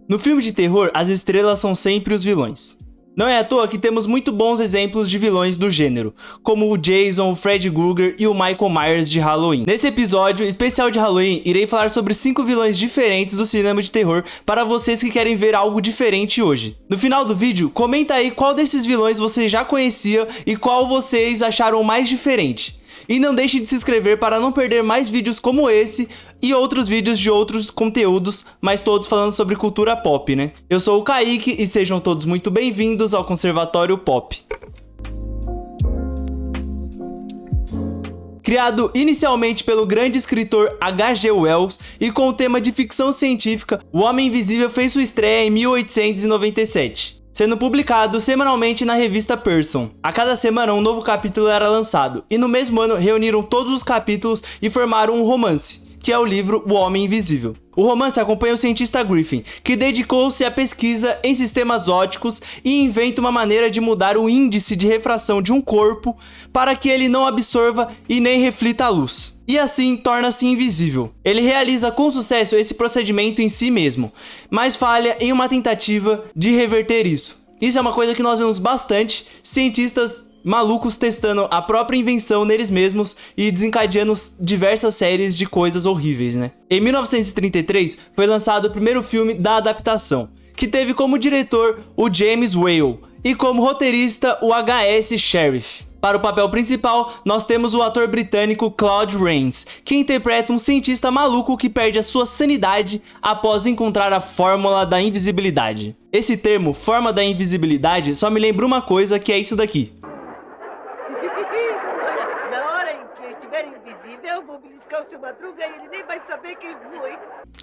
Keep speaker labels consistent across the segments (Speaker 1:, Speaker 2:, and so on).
Speaker 1: No filme de terror, as estrelas são sempre os vilões. Não é à toa que temos muito bons exemplos de vilões do gênero, como o Jason, o Freddy Krueger e o Michael Myers de Halloween. Nesse episódio especial de Halloween, irei falar sobre 5 vilões diferentes do cinema de terror para vocês que querem ver algo diferente hoje. No final do vídeo, comenta aí qual desses vilões você já conhecia e qual vocês acharam mais diferente. E não deixe de se inscrever para não perder mais vídeos como esse e outros vídeos de outros conteúdos, mas todos falando sobre cultura pop, né? Eu sou o Kaique e sejam todos muito bem-vindos ao Conservatório Pop. Criado inicialmente pelo grande escritor H.G. Wells e com o tema de ficção científica, O Homem Invisível fez sua estreia em 1897. Sendo publicado semanalmente na revista Person. A cada semana um novo capítulo era lançado, e no mesmo ano reuniram todos os capítulos e formaram um romance, que é o livro O Homem Invisível. O romance acompanha o cientista Griffin, que dedicou-se à pesquisa em sistemas ópticos e inventa uma maneira de mudar o índice de refração de um corpo para que ele não absorva e nem reflita a luz. E assim torna-se invisível. Ele realiza com sucesso esse procedimento em si mesmo, mas falha em uma tentativa de reverter isso. Isso é uma coisa que nós vemos bastante, cientistas malucos testando a própria invenção neles mesmos e desencadeando diversas séries de coisas horríveis, né? Em 1933 foi lançado o primeiro filme da adaptação, que teve como diretor o James Whale e como roteirista o H.S. Sheriff. Para o papel principal, nós temos o ator britânico Claude Rains, que interpreta um cientista maluco que perde a sua sanidade após encontrar a fórmula da invisibilidade. Esse termo, forma da invisibilidade, só me lembra uma coisa, que é isso daqui.
Speaker 2: Olha, na hora em que eu estiver invisível, eu vou beliscar o seu Madruga e ele nem vai saber quem foi.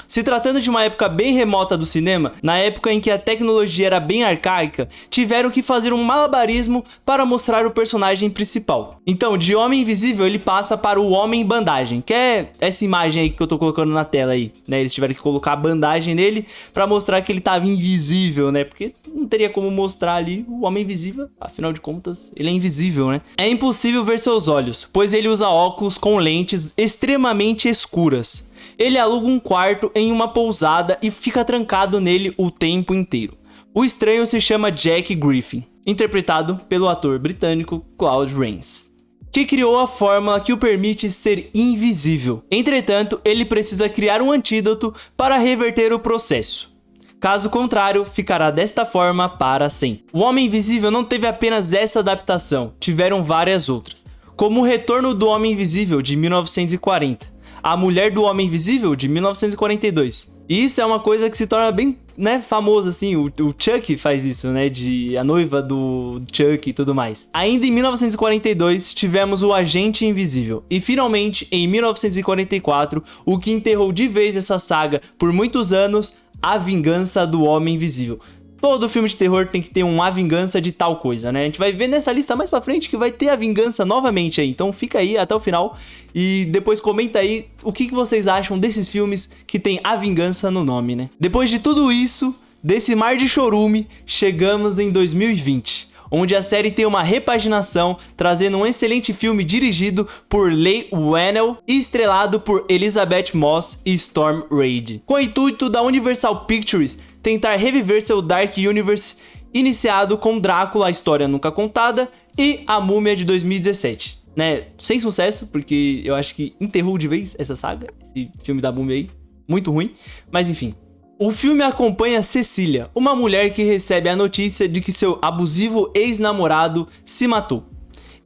Speaker 1: Se tratando de uma época bem remota do cinema, na época em que a tecnologia era bem arcaica, tiveram que fazer um malabarismo para mostrar o personagem principal. Então, de Homem Invisível, ele passa para o Homem Bandagem, que é essa imagem aí que eu tô colocando na tela aí, né? Eles tiveram que colocar a bandagem nele para mostrar que ele tava invisível, né? Porque não teria como mostrar ali o Homem Invisível, afinal de contas, ele é invisível, né? É impossível ver seus olhos, pois ele usa óculos com lentes extremamente escuras. Ele aluga um quarto em uma pousada e fica trancado nele o tempo inteiro. O estranho se chama Jack Griffin, interpretado pelo ator britânico Claude Rains, que criou a fórmula que o permite ser invisível. Entretanto, ele precisa criar um antídoto para reverter o processo. Caso contrário, ficará desta forma para sempre. O Homem Invisível não teve apenas essa adaptação, tiveram várias outras, como O Retorno do Homem Invisível, de 1940. A Mulher do Homem Invisível, de 1942. E isso é uma coisa que se torna bem, né, famosa, assim. O Chuck faz isso, né, de a noiva do Chuck e tudo mais. Ainda em 1942, tivemos o Agente Invisível. E finalmente, em 1944, o que enterrou de vez essa saga por muitos anos, A Vingança do Homem Invisível. Todo filme de terror tem que ter A Vingança de tal coisa, né? A gente vai ver nessa lista mais pra frente que vai ter a vingança novamente aí. Então fica aí até o final e depois comenta aí o que vocês acham desses filmes que tem A Vingança no nome, né? Depois de tudo isso, desse mar de chorume, chegamos em 2020. Onde a série tem uma repaginação, trazendo um excelente filme dirigido por Leigh Whannell e estrelado por Elizabeth Moss e Storm Reid. Com o intuito da Universal Pictures tentar reviver seu Dark Universe, iniciado com Drácula, a história nunca contada, e A Múmia de 2017. Né? Sem sucesso, porque eu acho que enterrou de vez essa saga, esse filme da Múmia aí, muito ruim, mas enfim. O filme acompanha Cecília, uma mulher que recebe a notícia de que seu abusivo ex-namorado se matou.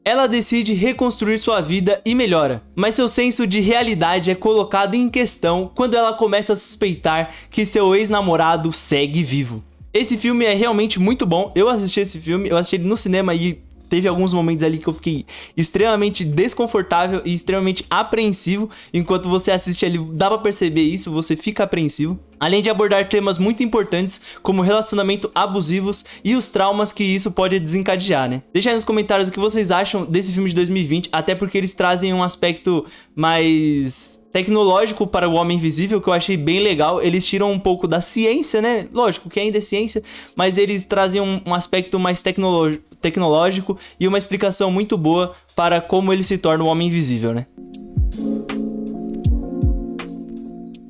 Speaker 1: Ela decide reconstruir sua vida e melhora, mas seu senso de realidade é colocado em questão quando ela começa a suspeitar que seu ex-namorado segue vivo. Esse filme é realmente muito bom, eu assisti esse filme, eu assisti ele no cinema e teve alguns momentos ali que eu fiquei extremamente desconfortável e extremamente apreensivo. Enquanto você assiste ali, dá pra perceber isso, você fica apreensivo. Além de abordar temas muito importantes, como relacionamento abusivos e os traumas que isso pode desencadear, né? Deixa aí nos comentários o que vocês acham desse filme de 2020, até porque eles trazem um aspecto mais tecnológico para o Homem Invisível, que eu achei bem legal. Eles tiram um pouco da ciência, né? Lógico que ainda é ciência, mas eles trazem um aspecto mais tecnológico e uma explicação muito boa para como ele se torna o Homem Invisível, né?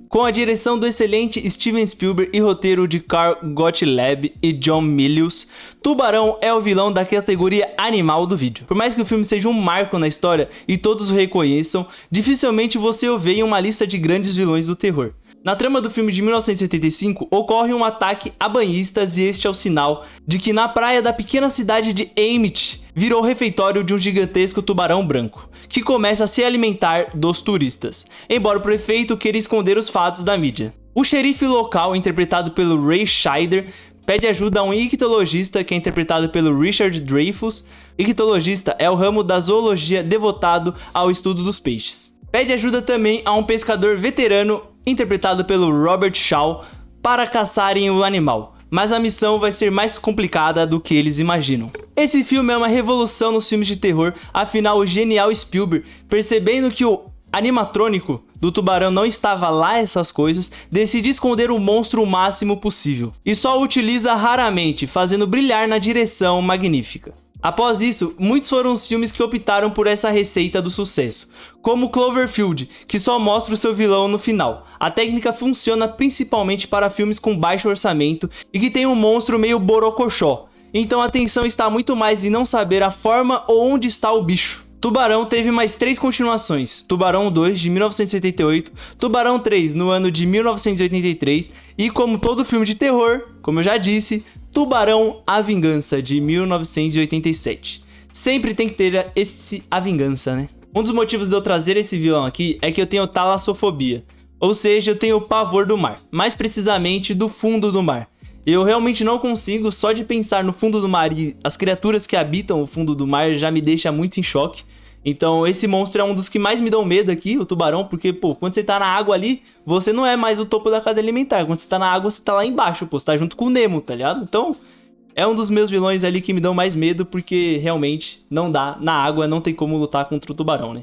Speaker 1: Com a direção do excelente Steven Spielberg e roteiro de Carl Gottlieb e John Milius, Tubarão é o vilão da categoria animal do vídeo. Por mais que o filme seja um marco na história e todos o reconheçam, dificilmente você o vê em uma lista de grandes vilões do terror. Na trama do filme de 1975, ocorre um ataque a banhistas e este é o sinal de que na praia da pequena cidade de Emmett virou refeitório de um gigantesco tubarão branco, que começa a se alimentar dos turistas, embora o prefeito queira esconder os fatos da mídia. O xerife local, interpretado pelo Ray Scheider, pede ajuda a um ictologista, que é interpretado pelo Richard Dreyfuss. Ictologista é o ramo da zoologia devotado ao estudo dos peixes. Pede ajuda também a um pescador veterano, interpretado pelo Robert Shaw, para caçarem o animal, mas a missão vai ser mais complicada do que eles imaginam. Esse filme é uma revolução nos filmes de terror, afinal o genial Spielberg, percebendo que o animatrônico do tubarão não estava lá essas coisas, decide esconder o monstro o máximo possível, e só o utiliza raramente, fazendo brilhar na direção magnífica. Após isso, muitos foram os filmes que optaram por essa receita do sucesso, como Cloverfield, que só mostra o seu vilão no final. A técnica funciona principalmente para filmes com baixo orçamento e que tem um monstro meio borocochó, então a atenção está muito mais em não saber a forma ou onde está o bicho. Tubarão teve mais 3 continuações, Tubarão 2 de 1978, Tubarão 3 no ano de 1983 e, como todo filme de terror, como eu já disse, Tubarão A Vingança de 1987. Sempre tem que ter a vingança, né? Um dos motivos de eu trazer esse vilão aqui é que eu tenho talassofobia, ou seja, eu tenho pavor do mar, mais precisamente do fundo do mar. Eu realmente não consigo, só de pensar no fundo do mar e as criaturas que habitam o fundo do mar já me deixa muito em choque. Então esse monstro é um dos que mais me dão medo aqui, o tubarão, porque, pô, quando você tá na água ali, você não é mais o topo da cadeia alimentar. Quando você tá na água, você tá lá embaixo, pô, você tá junto com o Nemo, tá ligado? Então, é um dos meus vilões ali que me dão mais medo, porque realmente não dá, na água não tem como lutar contra o tubarão, né?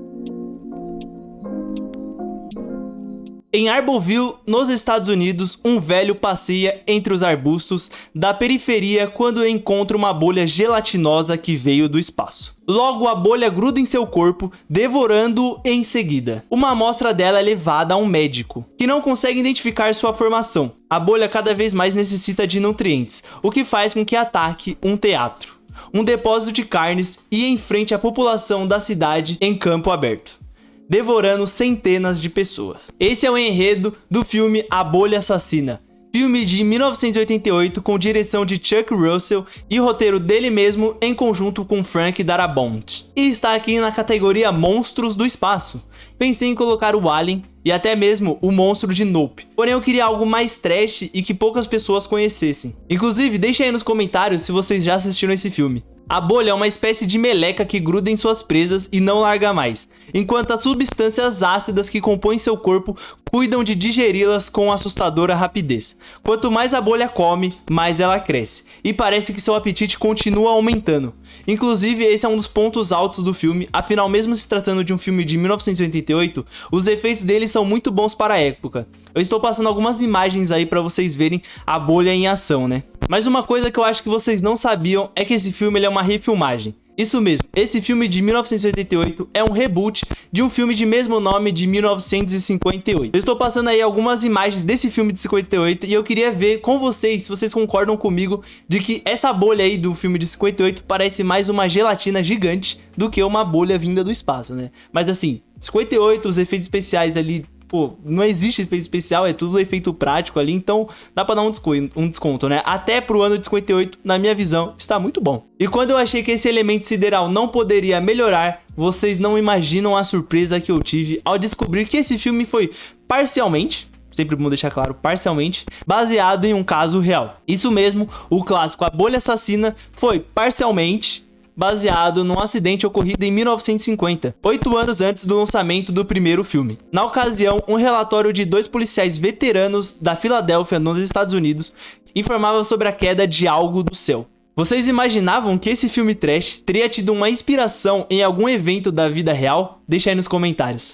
Speaker 1: Em Arborville, nos Estados Unidos, um velho passeia entre os arbustos da periferia quando encontra uma bolha gelatinosa que veio do espaço. Logo, a bolha gruda em seu corpo, devorando-o em seguida. Uma amostra dela é levada a um médico, que não consegue identificar sua formação. A bolha cada vez mais necessita de nutrientes, o que faz com que ataque um teatro, um depósito de carnes e enfrente a população da cidade em campo aberto, devorando centenas de pessoas. Esse é o enredo do filme A Bolha Assassina, filme de 1988 com direção de Chuck Russell e roteiro dele mesmo em conjunto com Frank Darabont. E está aqui na categoria Monstros do Espaço. Pensei em colocar o Alien e até mesmo o monstro de Nope, porém eu queria algo mais trash e que poucas pessoas conhecessem. Inclusive, deixa aí nos comentários se vocês já assistiram esse filme. A bolha é uma espécie de meleca que gruda em suas presas e não larga mais, enquanto as substâncias ácidas que compõem seu corpo cuidam de digeri-las com assustadora rapidez. Quanto mais a bolha come, mais ela cresce, e parece que seu apetite continua aumentando. Inclusive, esse é um dos pontos altos do filme, afinal, mesmo se tratando de um filme de 1988, os efeitos dele são muito bons para a época. Eu estou passando algumas imagens aí para vocês verem a bolha em ação, né? Mas uma coisa que eu acho que vocês não sabiam é que esse filme ele é uma refilmagem. Isso mesmo, esse filme de 1988 é um reboot de um filme de mesmo nome de 1958. Eu estou passando aí algumas imagens desse filme de 58 e eu queria ver com vocês se vocês concordam comigo de que essa bolha aí do filme de 58 parece mais uma gelatina gigante do que uma bolha vinda do espaço, né? Mas assim, 58, os efeitos especiais ali, pô, não existe efeito especial, é tudo efeito prático ali, então dá pra dar um desconto, né? Até pro ano de 58, na minha visão, está muito bom. E quando eu achei que esse elemento sideral não poderia melhorar, vocês não imaginam a surpresa que eu tive ao descobrir que esse filme foi parcialmente, sempre bom deixar claro, parcialmente, baseado em um caso real. Isso mesmo, o clássico A Bolha Assassina foi parcialmente baseado num acidente ocorrido em 1950, 8 anos antes do lançamento do primeiro filme. Na ocasião, um relatório de 2 policiais veteranos da Filadélfia, nos Estados Unidos, informava sobre a queda de algo do céu. Vocês imaginavam que esse filme trash teria tido uma inspiração em algum evento da vida real? Deixa aí nos comentários.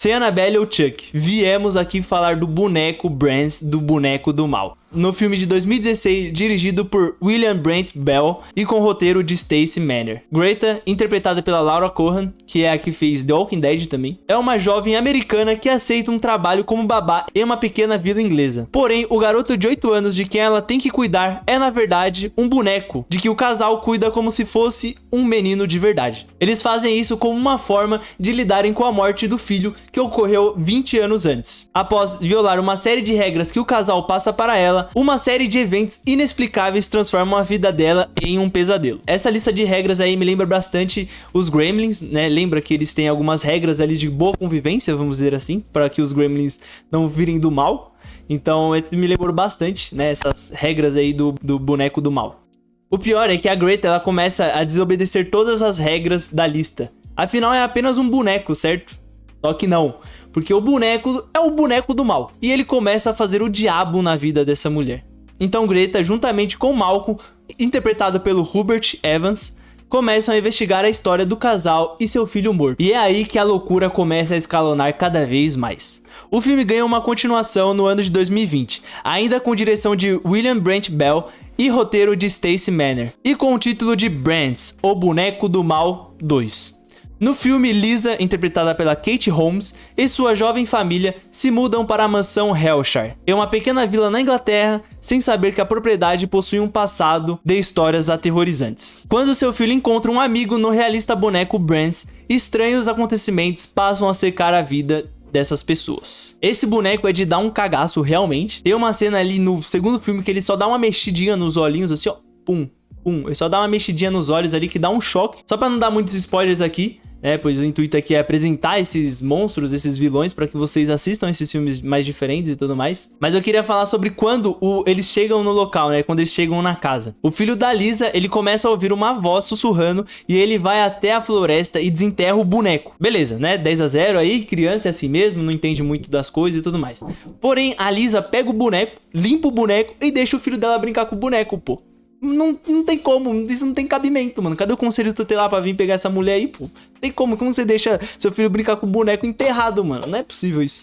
Speaker 1: Sem Annabelle ou Chuck, viemos aqui falar do boneco Brans, do boneco do mal. no filme de 2016 dirigido por William Brent Bell e com roteiro de Stacey Manner. Greta, interpretada pela Laura Cohan, que é a que fez The Walking Dead também, é uma jovem americana que aceita um trabalho como babá em uma pequena vila inglesa. Porém, o garoto de 8 anos de quem ela tem que cuidar é na verdade um boneco, de que o casal cuida como se fosse um menino de verdade. Eles fazem isso como uma forma de lidarem com a morte do filho que ocorreu 20 anos antes. Após violar uma série de regras que o casal passa para ela, uma série de eventos inexplicáveis transformam a vida dela em um pesadelo. Essa lista de regras aí me lembra bastante os Gremlins, né? Lembra que eles têm algumas regras ali de boa convivência, vamos dizer assim, para que os Gremlins não virem do mal. Então me lembrou bastante, né, essas regras aí do boneco do mal. O pior é que a Greta ela começa a desobedecer todas as regras da lista. Afinal é apenas um boneco, certo? Só que não, porque o boneco é o boneco do mal. E ele começa a fazer o diabo na vida dessa mulher. Então Greta, juntamente com Malcolm, interpretado pelo Hubert Evans, começam a investigar a história do casal e seu filho morto. E é aí que a loucura começa a escalonar cada vez mais. O filme ganha uma continuação no ano de 2020, ainda com direção de William Brent Bell e roteiro de Stacey Manner, e com o título de Brands, O Boneco do Mal 2. No filme, Lisa, interpretada pela Kate Holmes, e sua jovem família se mudam para a mansão Hellshire, em uma pequena vila na Inglaterra, sem saber que a propriedade possui um passado de histórias aterrorizantes. Quando seu filho encontra um amigo no realista boneco Brands, estranhos acontecimentos passam a secar a vida dessas pessoas. Esse boneco é de dar um cagaço realmente. Tem uma cena ali no segundo filme que ele só dá uma mexidinha nos olhinhos assim, ó, pum, pum. Ele só dá uma mexidinha nos olhos ali que dá um choque. Só pra não dar muitos spoilers aqui, pois o intuito aqui é apresentar esses monstros, esses vilões, para que vocês assistam esses filmes mais diferentes e tudo mais. Mas eu queria falar sobre quando eles chegam no local, né? Quando eles chegam na casa. O filho da Lisa, ele começa a ouvir uma voz sussurrando e ele vai até a floresta e desenterra o boneco. Beleza, né? 10-0 aí, criança é assim mesmo, não entende muito das coisas e tudo mais. Porém, a Lisa pega o boneco, limpa o boneco e deixa o filho dela brincar com o boneco, pô. Não tem como, isso não tem cabimento, mano. Cadê o conselho tutelar pra vir pegar essa mulher aí, pô? Não tem como você deixa seu filho brincar com o boneco enterrado, mano? Não é possível isso.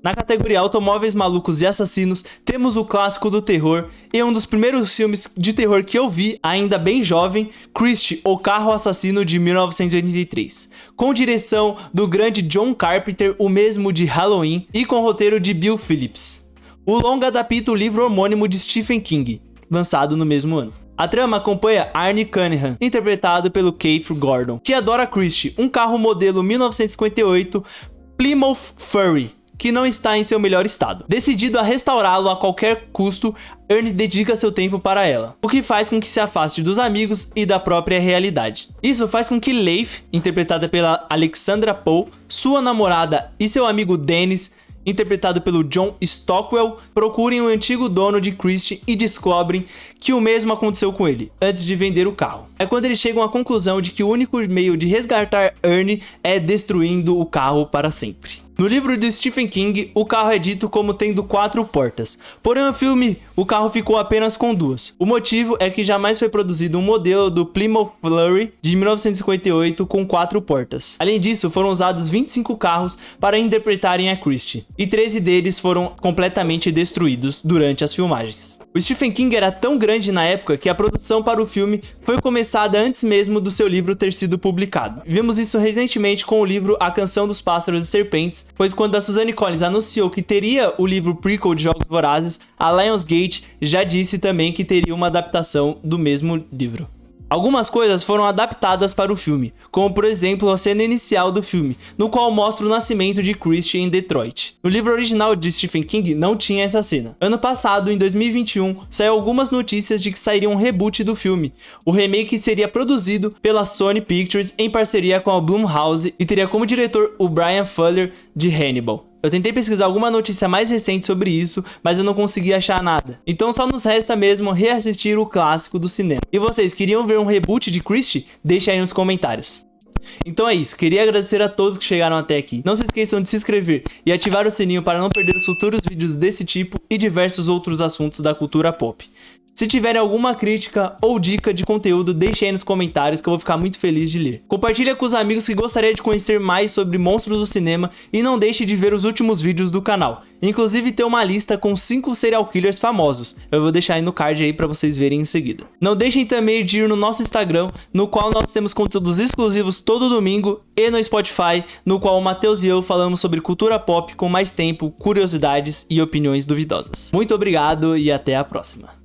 Speaker 1: Na categoria Automóveis Malucos e Assassinos, temos o clássico do terror e um dos primeiros filmes de terror que eu vi, ainda bem jovem, Christie, o Carro Assassino de 1983, com direção do grande John Carpenter, o mesmo de Halloween, e com roteiro de Bill Phillips. O longa adapta o livro homônimo de Stephen King, lançado no mesmo ano. A trama acompanha Arnie Cunningham, interpretado pelo Keith Gordon, que adora Christie, um carro modelo 1958 Plymouth Fury, que não está em seu melhor estado. Decidido a restaurá-lo a qualquer custo, Ernie dedica seu tempo para ela, o que faz com que se afaste dos amigos e da própria realidade. Isso faz com que Leif, interpretada pela Alexandra Poe, sua namorada e seu amigo Dennis, interpretado pelo John Stockwell, procurem o antigo dono de Christie e descobrem que o mesmo aconteceu com ele, antes de vender o carro. É quando eles chegam à conclusão de que o único meio de resgatar Ernie é destruindo o carro para sempre. No livro de Stephen King, o carro é dito como tendo 4 portas, porém no filme o carro ficou apenas com 2. O motivo é que jamais foi produzido um modelo do Plymouth Fury de 1958 com 4 portas. Além disso, foram usados 25 carros para interpretarem a Christie, e 13 deles foram completamente destruídos durante as filmagens. O Stephen King era tão grande na época que a produção para o filme foi começada antes mesmo do seu livro ter sido publicado. Vimos isso recentemente com o livro A Canção dos Pássaros e Serpentes, pois quando a Suzanne Collins anunciou que teria o livro prequel de Jogos Vorazes, a Lionsgate já disse também que teria uma adaptação do mesmo livro. Algumas coisas foram adaptadas para o filme, como por exemplo a cena inicial do filme, no qual mostra o nascimento de Christie em Detroit. No livro original de Stephen King não tinha essa cena. Ano passado, em 2021, saiu algumas notícias de que sairia um reboot do filme. O remake seria produzido pela Sony Pictures em parceria com a Blumhouse e teria como diretor o Brian Fuller de Hannibal. Eu tentei pesquisar alguma notícia mais recente sobre isso, mas eu não consegui achar nada. Então só nos resta mesmo reassistir o clássico do cinema. E vocês queriam ver um reboot de Christie? Deixa aí nos comentários. Então é isso, queria agradecer a todos que chegaram até aqui. Não se esqueçam de se inscrever e ativar o sininho para não perder os futuros vídeos desse tipo e diversos outros assuntos da cultura pop. Se tiverem alguma crítica ou dica de conteúdo, deixe aí nos comentários que eu vou ficar muito feliz de ler. Compartilha com os amigos que gostariam de conhecer mais sobre monstros do cinema e não deixe de ver os últimos vídeos do canal. Inclusive tem uma lista com 5 serial killers famosos. Eu vou deixar aí no card aí pra vocês verem em seguida. Não deixem também de ir no nosso Instagram, no qual nós temos conteúdos exclusivos todo domingo, e no Spotify, no qual o Matheus e eu falamos sobre cultura pop com mais tempo, curiosidades e opiniões duvidosas. Muito obrigado e até a próxima.